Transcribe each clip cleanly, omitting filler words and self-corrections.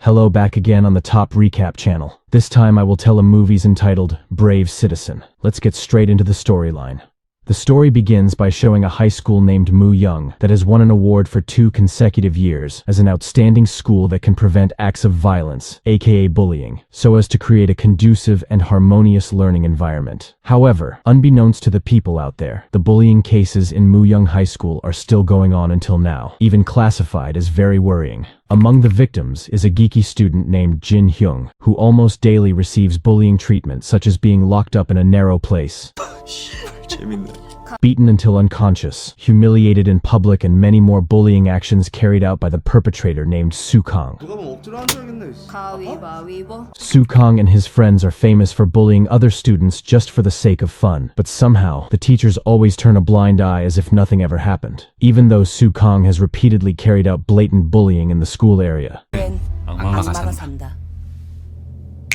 Hello, back again on the Top Recap channel. This time I will tell a movie's entitled Brave Citizen. Let's get straight into the storyline. The story begins by showing a high school named Moo Young that has won an award for 2 consecutive years as an outstanding school that can prevent acts of violence, aka bullying, so as to create a conducive and harmonious learning environment. However, unbeknownst to the people out there, the bullying cases in Moo Young High School are still going on until now, even classified as very worrying. Among the victims is a geeky student named Jin Hyung, who almost daily receives bullying treatment such as being locked up in a narrow place, beaten until unconscious, humiliated in public, and many more bullying actions carried out by the perpetrator named Sukang. Sukang and his friends are famous for bullying other students just for the sake of fun, but somehow, the teachers always turn a blind eye as if nothing ever happened, even though Sukang has repeatedly carried out blatant bullying in the school area.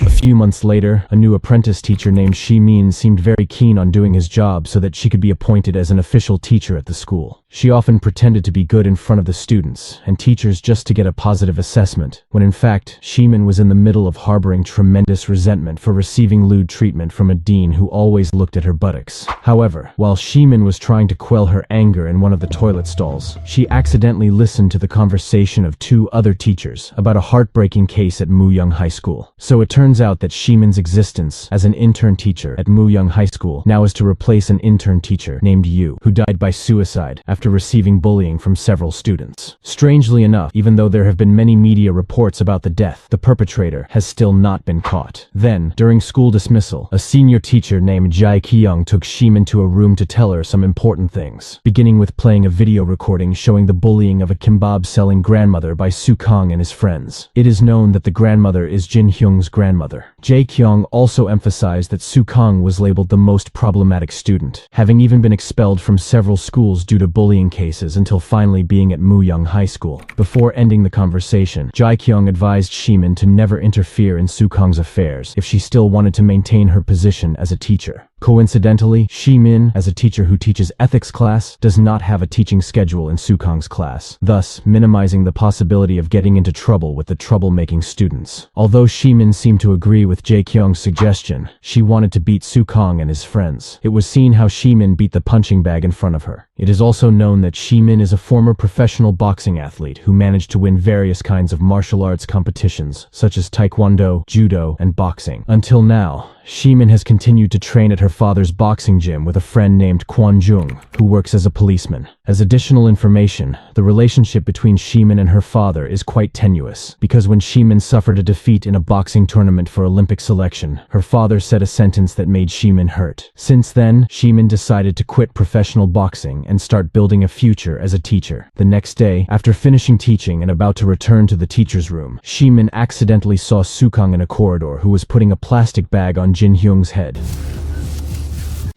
A few months later, a new apprentice teacher named Shimin seemed very keen on doing his job so that she could be appointed as an official teacher at the school. She often pretended to be good in front of the students and teachers just to get a positive assessment, when in fact, Shimin was in the middle of harboring tremendous resentment for receiving lewd treatment from a dean who always looked at her buttocks. However, while Shimin was trying to quell her anger in one of the toilet stalls, she accidentally listened to the conversation of 2 other teachers about a heartbreaking case at Moo Young High School. So it turns out that Shimin's existence as an intern teacher at Moo Young High School now is to replace an intern teacher named Yu, who died by suicide after receiving bullying from several students. Strangely enough, even though there have been many media reports about the death, the perpetrator has still not been caught. Then, during school dismissal, a senior teacher named Jae Ki-young took Shimin to a room to tell her some important things, beginning with playing a video recording showing the bullying of a kimbab-selling grandmother by Sukang and his friends. It is known that the grandmother is Jin Hyung's grandmother. Jae Kyung also emphasized that Sukang was labeled the most problematic student, having even been expelled from several schools due to bullying cases until finally being at Moo Young High School. Before ending the conversation, Jae Kyung advised Shimin to never interfere in Sukang's affairs if she still wanted to maintain her position as a teacher. Coincidentally, Shimin, as a teacher who teaches ethics class, does not have a teaching schedule in Sukang's class, thus minimizing the possibility of getting into trouble with the troublemaking students. Although Shimin seemed to agree with Jae Kyung's suggestion, she wanted to beat Sukang and his friends. It was seen how Shimin beat the punching bag in front of her. It is also known that Shimin is a former professional boxing athlete who managed to win various kinds of martial arts competitions, such as taekwondo, judo, and boxing. Until now, Shimin has continued to train at her father's boxing gym with a friend named Kwon Jung, who works as a policeman. As additional information, the relationship between Shimin and her father is quite tenuous, because when Shimin suffered a defeat in a boxing tournament for Olympic selection, her father said a sentence that made Shimin hurt. Since then, Shimin decided to quit professional boxing and start building a future as a teacher. The next day, after finishing teaching and about to return to the teacher's room, Shimin accidentally saw Sukang in a corridor who was putting a plastic bag on Jin Hyung's head.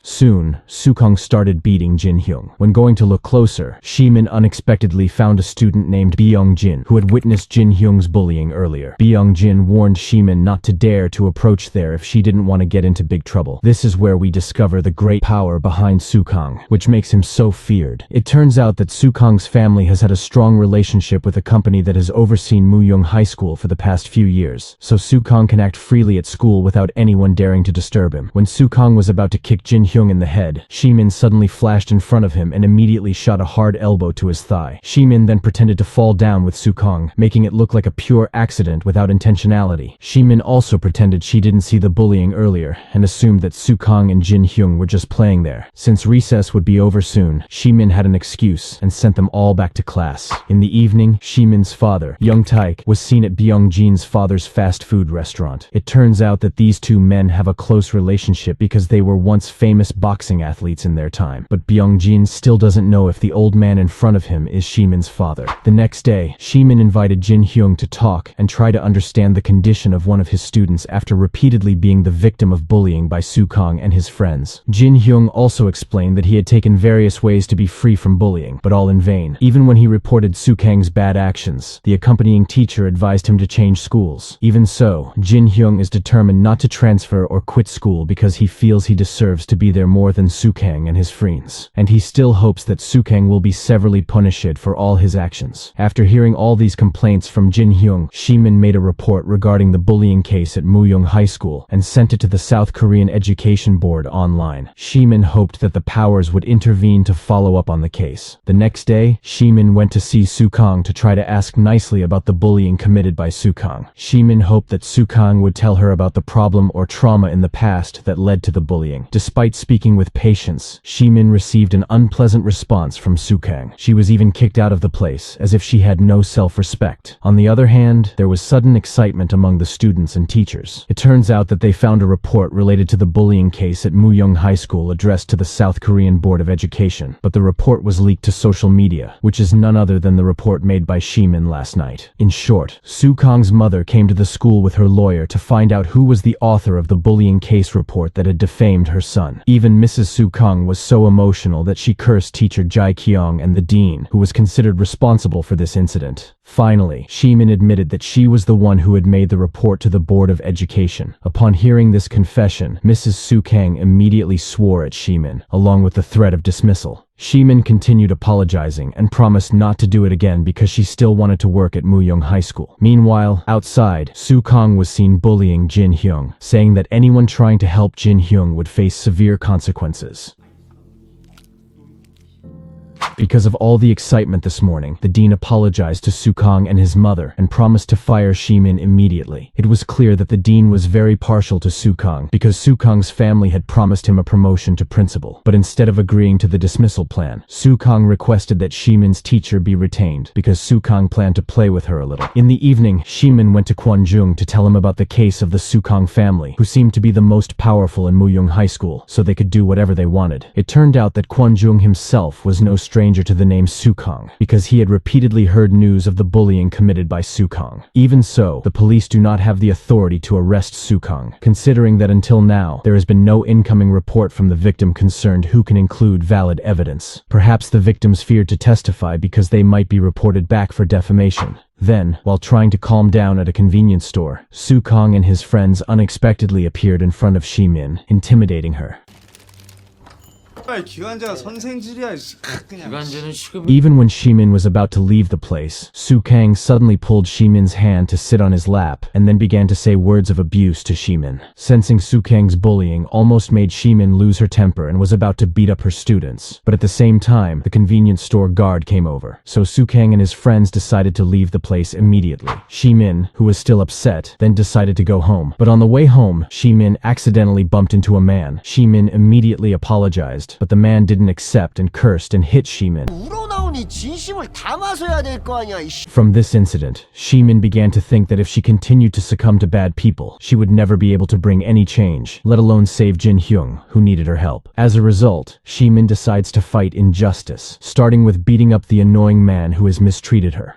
Soon, Sukang started beating Jin Hyung. When going to look closer, Shimin unexpectedly found a student named Byung Jin, who had witnessed Jin Hyung's bullying earlier. Byung Jin warned Shimin not to dare to approach there if she didn't want to get into big trouble. This is where we discover the great power behind Sukang, which makes him so feared. It turns out that Sukang's family has had a strong relationship with a company that has overseen Moo Young High School for the past few years, so Sukang can act freely at school without anyone daring to disturb him. When Sukang was about to kick Jin Hyung in the head, Shimin suddenly flashed in front of him and immediately shot a hard elbow to his thigh. Shimin then pretended to fall down with Sukang, making it look like a pure accident without intentionality. Shimin also pretended she didn't see the bullying earlier and assumed that Sukang and Jin Hyung were just playing there. Since recess would be over soon, Shimin had an excuse and sent them all back to class. In the evening, Shimin's father, Young Taek, was seen at Byung Jin's father's fast food restaurant. It turns out that these 2 men have a close relationship because they were once famous boxing athletes in their time, but Byung Jin still doesn't know if the old man in front of him is Shimin's father. The next day, Shimin invited Jin Hyung to talk and try to understand the condition of one of his students after repeatedly being the victim of bullying by Sukang and his friends. Jin Hyung also explained that he had taken various ways to be free from bullying, but all in vain. Even when he reported Sukang's bad actions, the accompanying teacher advised him to change schools. Even so, Jin Hyung is determined not to transfer or quit school because he feels he deserves to be be there more than Sukang and his friends, and he still hopes that Sukang will be severely punished for all his actions. After hearing all these complaints from Jin Hyung, Shimin made a report regarding the bullying case at Muyong High School and sent it to the South Korean Education Board online. Shimin hoped that the powers would intervene to follow up on the case. The next day, Shimin went to see Sukang to try to ask nicely about the bullying committed by Sukang. Shimin hoped that Sukang would tell her about the problem or trauma in the past that led to the bullying. Despite speaking with patience, Shimin received an unpleasant response from Sukang. She was even kicked out of the place, as if she had no self-respect. On the other hand, there was sudden excitement among the students and teachers. It turns out that they found a report related to the bullying case at Muyong High School addressed to the South Korean Board of Education, but the report was leaked to social media, which is none other than the report made by Shimin last night. In short, Sukang's mother came to the school with her lawyer to find out who was the author of the bullying case report that had defamed her son. Even Mrs. Sukang was so emotional that she cursed teacher Jai Kyung and the dean, who was considered responsible for this incident. Finally, Shimin admitted that she was the one who had made the report to the Board of Education. Upon hearing this confession, Mrs. Sukang immediately swore at Shimin, along with the threat of dismissal. Shimin continued apologizing and promised not to do it again because she still wanted to work at Muyong High School. Meanwhile, outside, Sukang was seen bullying Jin Hyung, saying that anyone trying to help Jin Hyung would face severe consequences. Because of all the excitement this morning, the dean apologized to Sukang and his mother and promised to fire Shimin immediately. It was clear that the dean was very partial to Sukang because Sukang's family had promised him a promotion to principal. But instead of agreeing to the dismissal plan, Sukang requested that Shimin's teacher be retained because Sukang planned to play with her a little. In the evening, Shimin went to Kwanjung to tell him about the case of the Sukang family, who seemed to be the most powerful in Muyong High School, so they could do whatever they wanted. It turned out that Kwanjung himself was no stranger to the name Sukang, because he had repeatedly heard news of the bullying committed by Sukang. Even so, the police do not have the authority to arrest Sukang, considering that until now, there has been no incoming report from the victim concerned who can include valid evidence. Perhaps the victims feared to testify because they might be reported back for defamation. Then, while trying to calm down at a convenience store, Sukang and his friends unexpectedly appeared in front of Shimin, intimidating her. 기관자가 선생질이야. 그냥. 기관제는 시급. Even when Shimin was about to leave the place, Sukang suddenly pulled Shimin's hand to sit on his lap and then began to say words of abuse to Shimin. Sensing Sukang's bullying almost made Shimin lose her temper and was about to beat up her students. But at the same time, the convenience store guard came over, so Sukang and his friends decided to leave the place immediately. Shimin, who was still upset, then decided to go home. But on the way home, Shimin accidentally bumped into a man. Shimin immediately apologized, but the man didn't accept and cursed and hit Shimin. 우러나오니 진심을 담아서야 될 거 아니야. From this incident, Shimin began to think that if she continued to succumb to bad people, she would never be able to bring any change, let alone save Jin Hyung, who needed her help. As a result, Shimin decides to fight injustice, starting with beating up the annoying man who has mistreated her.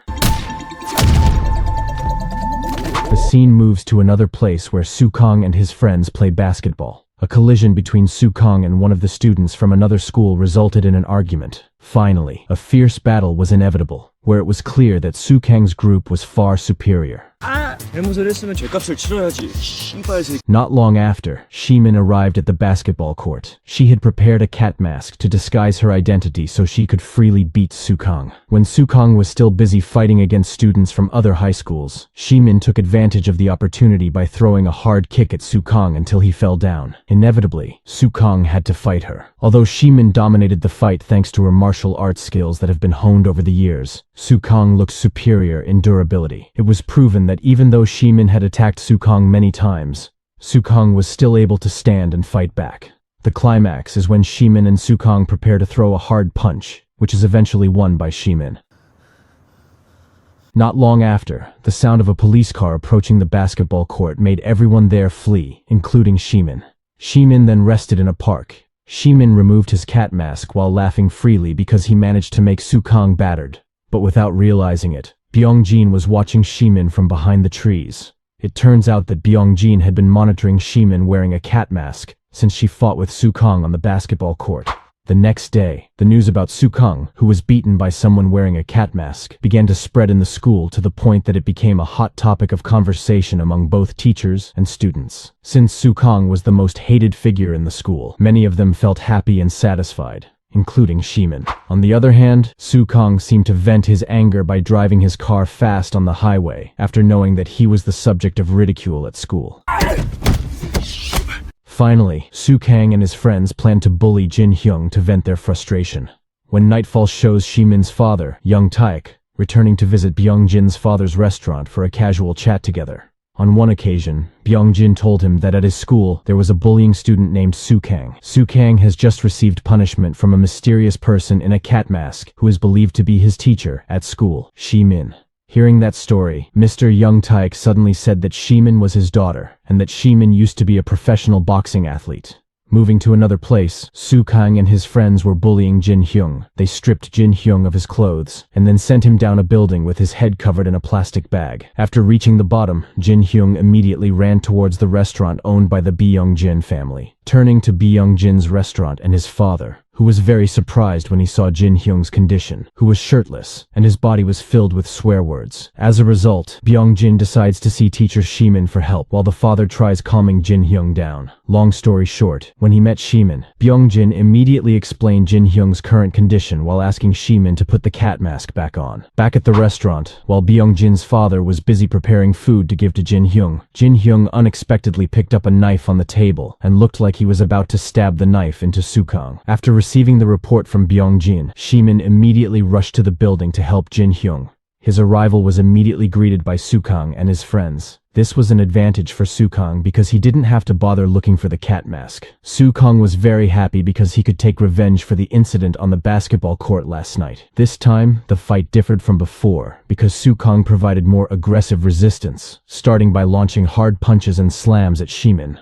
The scene moves to another place where Sukang and his friends play basketball. A collision between Sukang and one of the students from another school resulted in an argument. Finally, a fierce battle was inevitable, where it was clear that Sukang's group was far superior. 대무술 했으면 죗값을 치러야지. 씨발 새끼. Not long after, Shimin arrived at the basketball court. She had prepared a cat mask to disguise her identity so she could freely beat Sukang. When Sukang was still busy fighting against students from other high schools, Shimin took advantage of the opportunity by throwing a hard kick at Sukang until he fell down. Inevitably, Sukang had to fight her. Although Shimin dominated the fight thanks to her martial arts skills that have been honed over the years, Sukang looked superior in durability. It was proven that even though Shimin had attacked Sukang many times, Sukang was still able to stand and fight back. The climax is when Shimin and Sukang prepare to throw a hard punch, which is eventually won by Shimin. Not long after, the sound of a police car approaching the basketball court made everyone there flee, including Shimin. Shimin then rested in a park. Shimin removed his cat mask while laughing freely because he managed to make Sukang battered. But without realizing it, Byongjin was watching Shimin from behind the trees. It turns out that Byongjin had been monitoring Shimin wearing a cat mask since she fought with Sukang on the basketball court. The next day, the news about Su Kang, who was beaten by someone wearing a cat mask, began to spread in the school to the point that it became a hot topic of conversation among both teachers and students. Since Su Kang was the most hated figure in the school, many of them felt happy and satisfied, including Shimin. On the other hand, Su Kang seemed to vent his anger by driving his car fast on the highway after knowing that he was the subject of ridicule at school. Finally, Su Kang and his friends planned to bully Jin Hyung to vent their frustration. When nightfall shows Shimin's father, Young Taek, returning to visit Byung-jin's father's restaurant for a casual chat together. On one occasion, Byung-jin told him that at his school there was a bullying student named Su Kang. Su Kang has just received punishment from a mysterious person in a cat mask who is believed to be his teacher at school, Shimin. Hearing that story, Mr. Young Taek suddenly said that Shimin was his daughter, and that Shimin used to be a professional boxing athlete. Moving to another place, Su Kang and his friends were bullying Jin Hyung. They stripped Jin Hyung of his clothes, and then sent him down a building with his head covered in a plastic bag. After reaching the bottom, Jin Hyung immediately ran towards the restaurant owned by the Byung-jin family. Turning to Byung-jin's restaurant and his father, who was very surprised when he saw Jin Hyung's condition, who was shirtless, and his body was filled with swear words. As a result, Byung-jin decides to see teacher Shimin for help while the father tries calming Jin Hyung down. Long story short, when he met Shimin, Byung-jin immediately explained Jin Hyung's current condition while asking Shimin to put the cat mask back on. Back at the restaurant, while Byung-jin's father was busy preparing food to give to Jin Hyung unexpectedly picked up a knife on the table and looked like he was about to stab the knife into Su Kang. After receiving the report from Byung-jin, Shimin immediately rushed to the building to help Jin Hyung. His arrival was immediately greeted by Su Kang and his friends. This was an advantage for Su Kang because he didn't have to bother looking for the cat mask. Su Kang was very happy because he could take revenge for the incident on the basketball court last night. This time, the fight differed from before because Su Kang provided more aggressive resistance, starting by launching hard punches and slams at Shimin.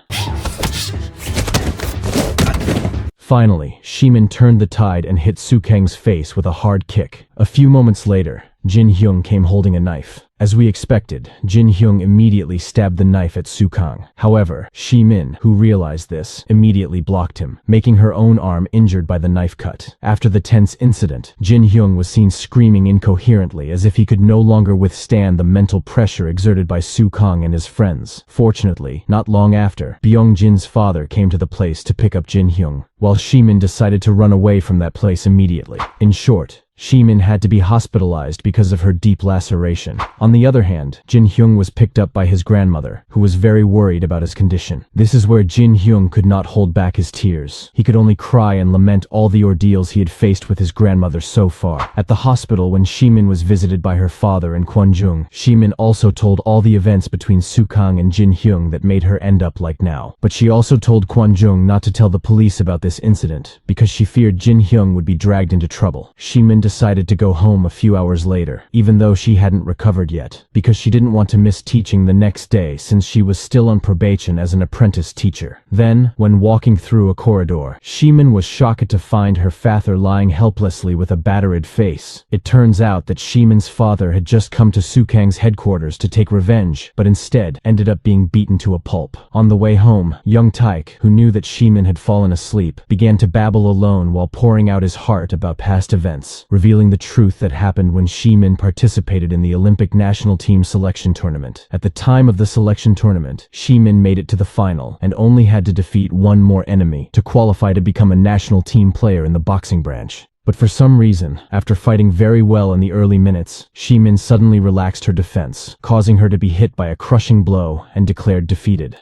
Finally, Shimin turned the tide and hit Su Kang's face with a hard kick. A few moments later, Jin Hyung came holding a knife. As we expected, Jin Hyung immediately stabbed the knife at Su Kang. However, Shimin, who realized this, immediately blocked him, making her own arm injured by the knife cut. After the tense incident, Jin Hyung was seen screaming incoherently as if he could no longer withstand the mental pressure exerted by Su Kang and his friends. Fortunately, not long after, Byung-jin's father came to the place to pick up Jin Hyung, while Shimin decided to run away from that place immediately. In short, Shimin had to be hospitalized because of her deep laceration. On the other hand, Jin Hyung was picked up by his grandmother, who was very worried about his condition. This is where Jin Hyung could not hold back his tears. He could only cry and lament all the ordeals he had faced with his grandmother so far. At the hospital, when Shimin was visited by her father and Kwon Jung, Shimin also told all the events between Su Kang and Jin Hyung that made her end up like now. But she also told Kwon Jung not to tell the police about this incident, because she feared Jin Hyung would be dragged into trouble. Shimin decided to go home a few hours later, even though she hadn't recovered yet, because she didn't want to miss teaching the next day since she was still on probation as an apprentice teacher. Then, when walking through a corridor, Shimin was shocked to find her father lying helplessly with a battered face. It turns out that Shimin's father had just come to Su Kang's headquarters to take revenge, but instead ended up being beaten to a pulp. On the way home, Young Taek, who knew that Shimin had fallen asleep, began to babble alone while pouring out his heart about past events, revealing the truth that happened when Shimin participated in the Olympic national team selection tournament. At the time of the selection tournament, Shimin made it to the final and only had to defeat one more enemy to qualify to become a national team player in the boxing branch. But for some reason, after fighting very well in the early minutes, Shimin suddenly relaxed her defense, causing her to be hit by a crushing blow and declared defeated.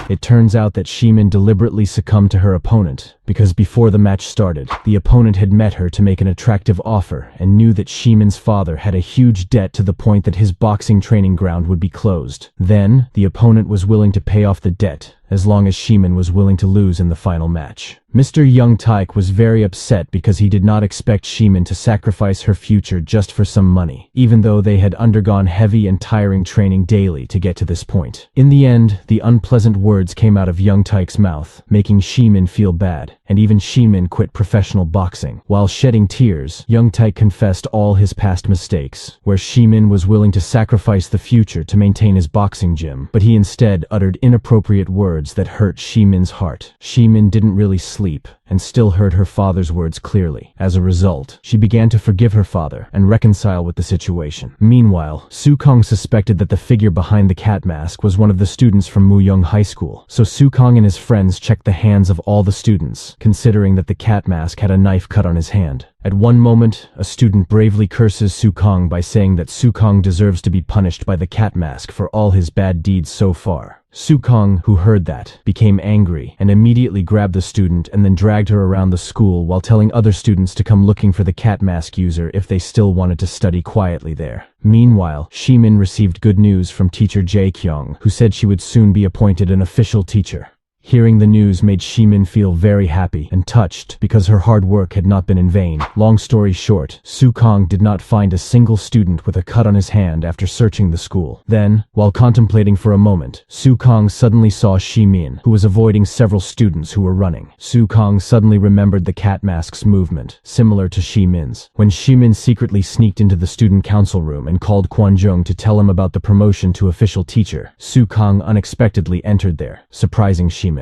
It turns out that Shimin deliberately succumbed to her opponent, because before the match started, the opponent had met her to make an attractive offer and knew that Shimin's father had a huge debt to the point that his boxing training ground would be closed. Then, the opponent was willing to pay off the debt, as long as Shimin was willing to lose in the final match. Mr. Young Taek was very upset because he did not expect Shimin to sacrifice her future just for some money, even though they had undergone heavy and tiring training daily to get to this point. In the end, the unpleasant words came out of Young Taek's mouth, making Shimin feel bad. and even Shimin quit professional boxing. While shedding tears, Young Tae confessed all his past mistakes, where Shimin was willing to sacrifice the future to maintain his boxing gym, but he instead uttered inappropriate words that hurt Shimin's heart. Shimin didn't really sleep, and still heard her father's words clearly. As a result, she began to forgive her father and reconcile with the situation. Meanwhile, Sukong suspected that the figure behind the cat mask was one of the students from Muyong High School, so Sukong and his friends checked the hands of all the students, considering that the cat mask had a knife cut on his hand. At one moment, a student bravely curses Sukong by saying that Sukong deserves to be punished by the cat mask for all his bad deeds so far. Sukong, who heard that, became angry and immediately grabbed the student and then dragged her around the school while telling other students to come looking for the cat mask user if they still wanted to study quietly there. Meanwhile, Shimin received good news from teacher Jae Kyung, who said she would soon be appointed an official teacher. Hearing the news made Shimin feel very happy and touched because her hard work had not been in vain. Long story short, Sukong did not find a single student with a cut on his hand after searching the school. Then, while contemplating for a moment, Sukong suddenly saw Shimin, who was avoiding several students who were running. Sukong suddenly remembered the cat mask's movement, similar to Shimin's. When Shimin secretly sneaked into the student council room and called Kwanjung to tell him about the promotion to official teacher, Sukong unexpectedly entered there, surprising Shimin.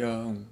형,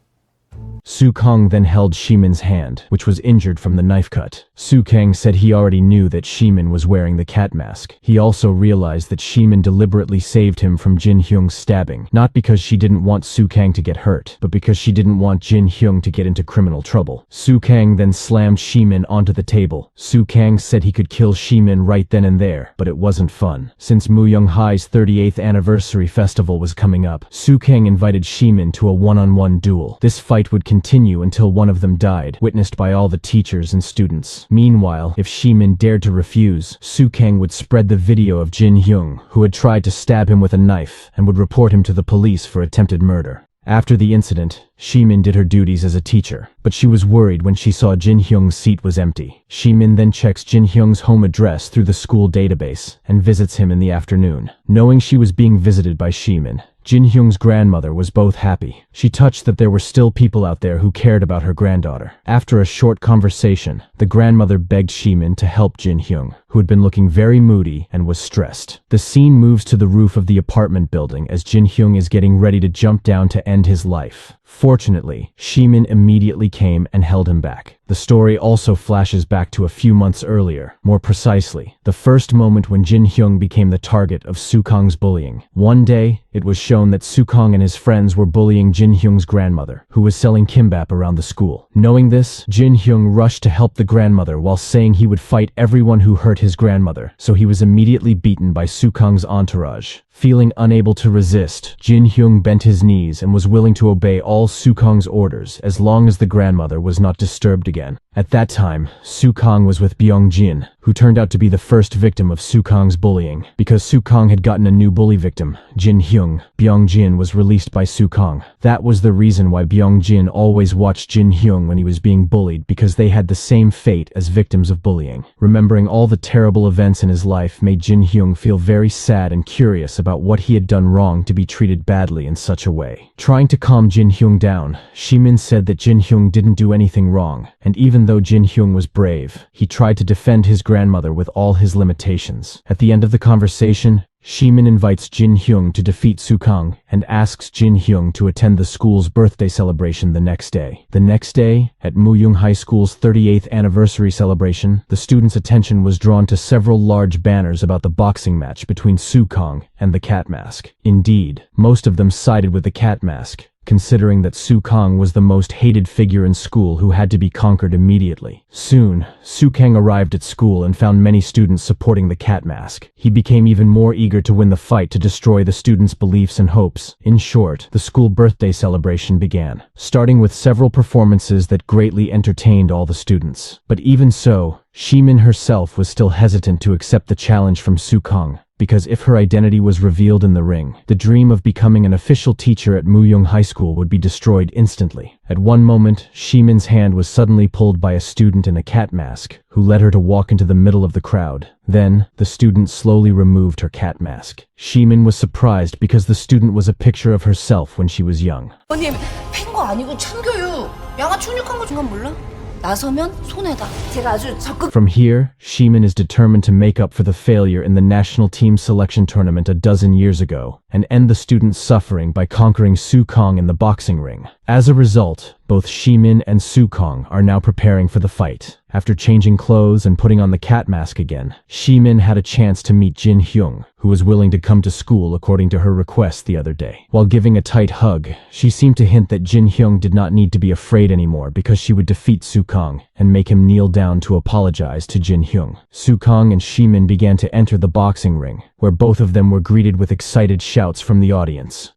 Sukong then held Shimin's hand, which was injured from the knife cut. Sukong said he already knew that Shimin was wearing the cat mask. He also realized that Shimin deliberately saved him from Jin Hyung's stabbing, not because she didn't want Sukong to get hurt, but because she didn't want Jin Hyung to get into criminal trouble. Sukong then slammed Shimin onto the table. Sukong said he could kill Shimin right then and there, but it wasn't fun. Since Muyong High's 38th anniversary festival was coming up, Sukong invited Shimin to a one-on-one duel. This fight would continue until one of them died, witnessed by all the teachers and students. Meanwhile, if Shimin dared to refuse, Sukong would spread the video of Jin Hyung, who had tried to stab him with a knife, and would report him to the police for attempted murder. After the incident, Shimin did her duties as a teacher, but she was worried when she saw Jin Hyung's seat was empty. Shimin then checks Jin Hyung's home address through the school database and visits him in the afternoon. Knowing she was being visited by Shimin, Jin Hyung's grandmother was both happy. She touched that there were still people out there who cared about her granddaughter. After a short conversation, the grandmother begged Shimin to help Jin Hyung, who had been looking very moody and was stressed. The scene moves to the roof of the apartment building as Jin Hyung is getting ready to jump down to end his life. Fortunately, Shimin immediately came and held him back. The story also flashes back to a few months earlier, more precisely, the first moment when Jin Hyung became the target of Sukong's bullying. One day, it was shown that Sukong and his friends were bullying Jin Hyung's grandmother, who was selling kimbap around the school. Knowing this, Jin Hyung rushed to help the grandmother while saying he would fight everyone who hurt his grandmother, so he was immediately beaten by Sukong's entourage. Feeling unable to resist, Jin Hyung bent his knees and was willing to obey all Sukong's orders as long as the grandmother was not disturbed again. At that time, Sukong was with Byung Jin, who turned out to be the first victim of Sukong's bullying. Because Sukong had gotten a new bully victim, Jin Hyung, Byung Jin was released by Sukong. That was the reason why Byung Jin always watched Jin Hyung when he was being bullied, because they had the same fate as victims of bullying. Remembering all the terrible events in his life made Jin Hyung feel very sad and curious about what he had done wrong to be treated badly in such a way. Trying to calm Jin Hyung down, Shimin said that Jin Hyung didn't do anything wrong, and even though Jin Hyung was brave, he tried to defend his grandmother with all his limitations. At the end of the conversation, Shimin invites Jin Hyung to defeat Sukong and asks Jin Hyung to attend the school's birthday celebration the next day. The next day, at Muyong High School's 38th anniversary celebration, the students' attention was drawn to several large banners about the boxing match between Sukong and the cat mask. Indeed, most of them sided with the cat mask, considering that Sukong was the most hated figure in school who had to be conquered immediately. Soon, Sukong arrived at school and found many students supporting the cat mask. He became even more eager to win the fight to destroy the students' beliefs and hopes. In short, the school birthday celebration began, starting with several performances that greatly entertained all the students. But even so, Shimin herself was still hesitant to accept the challenge from Sukong, because if her identity was revealed in the ring, the dream of becoming an official teacher at Muyong High School would be destroyed instantly. At one moment, Shimin's hand was suddenly pulled by a student in a cat mask, who led her to walk into the middle of the crowd. Then, the student slowly removed her cat mask. Shimin was surprised because the student was a picture of herself when she was young. 어머님, 팬거 아니고 참교육. 양아 충육한 거 중간 몰라? 나서면 손해다. 제가 아주 적극 From here, Shimin is determined to make up for the failure in the national team selection tournament a dozen years ago and end the students' suffering by conquering Su Kong in the boxing ring. As a result, both Shimin and Su Kong are now preparing for the fight. After changing clothes and putting on the cat mask again, Shimin had a chance to meet Jin Hyung, who was willing to come to school according to her request the other day. While giving a tight hug, she seemed to hint that Jin Hyung did not need to be afraid anymore because she would defeat Su Kong and make him kneel down to apologize to Jin Hyung. Su Kong and Shimin began to enter the boxing ring, where both of them were greeted with excited shouts from the audience.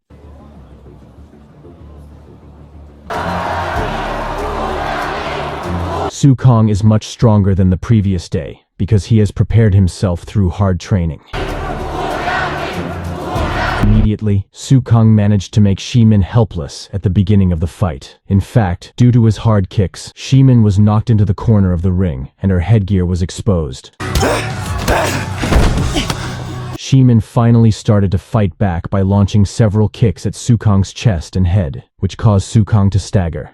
Su Kong is much stronger than the previous day because he has prepared himself through hard training. Immediately, Su Kong managed to make Shimin helpless at the beginning of the fight. In fact, due to his hard kicks, Shimin was knocked into the corner of the ring and her headgear was exposed. Shimin finally started to fight back by launching several kicks at Su Kong's chest and head, which caused Su Kong to stagger.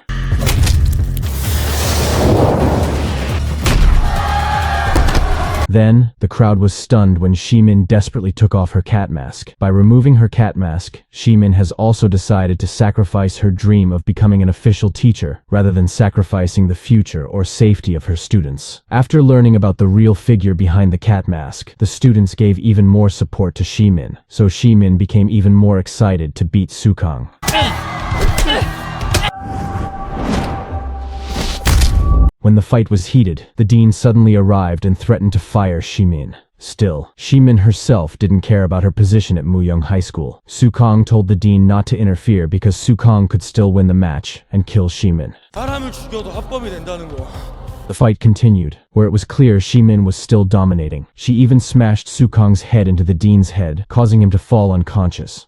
Then, the crowd was stunned when Shimin desperately took off her cat mask. By removing her cat mask, Shimin has also decided to sacrifice her dream of becoming an official teacher, rather than sacrificing the future or safety of her students. After learning about the real figure behind the cat mask, the students gave even more support to Shimin, so Shimin became even more excited to beat Su Kong. When the fight was heated, the dean suddenly arrived and threatened to fire Shimin. Still, Shimin herself didn't care about her position at Muyong High School. Su Kong told the dean not to interfere because Su Kong could still win the match and kill Shimin. 사람을 죽여도 합법이 된다는 거. The fight continued, where it was clear Shimin was still dominating. She even smashed Su Kong's head into the dean's head, causing him to fall unconscious.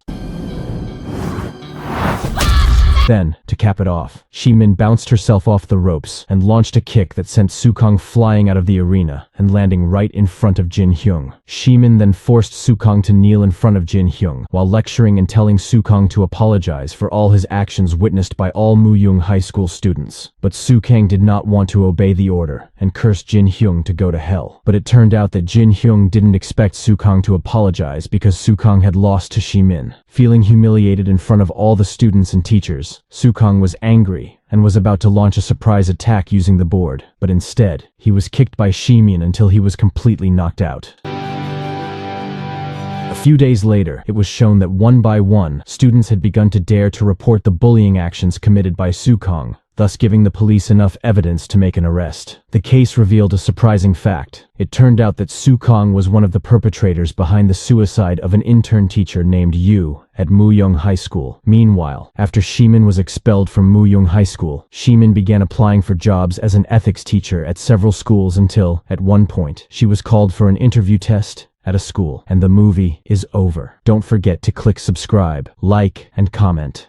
Then, to cap it off, Shimin bounced herself off the ropes and launched a kick that sent Su Kong flying out of the arena and landing right in front of Jin Hyung. Shimin then forced Su Kong to kneel in front of Jin Hyung while lecturing and telling Su Kong to apologize for all his actions witnessed by all Muyong High School students. But Su Kang did not want to obey the order and cursed Jin Hyung to go to hell. But it turned out that Jin Hyung didn't expect Su Kong to apologize because Su Kong had lost to Shimin. Feeling humiliated in front of all the students and teachers, Su Kong was angry and was about to launch a surprise attack using the board, but instead, he was kicked by Shimin until he was completely knocked out. A few days later, it was shown that one by one, students had begun to dare to report the bullying actions committed by Su Kong, thus giving the police enough evidence to make an arrest. The case revealed a surprising fact. It turned out that Su Kong was one of the perpetrators behind the suicide of an intern teacher named Yu at Muyong High School. Meanwhile, after Shimin was expelled from Muyong High School, Shimin began applying for jobs as an ethics teacher at several schools until, at one point, she was called for an interview test at a school. And the movie is over. Don't forget to click subscribe, like, and comment.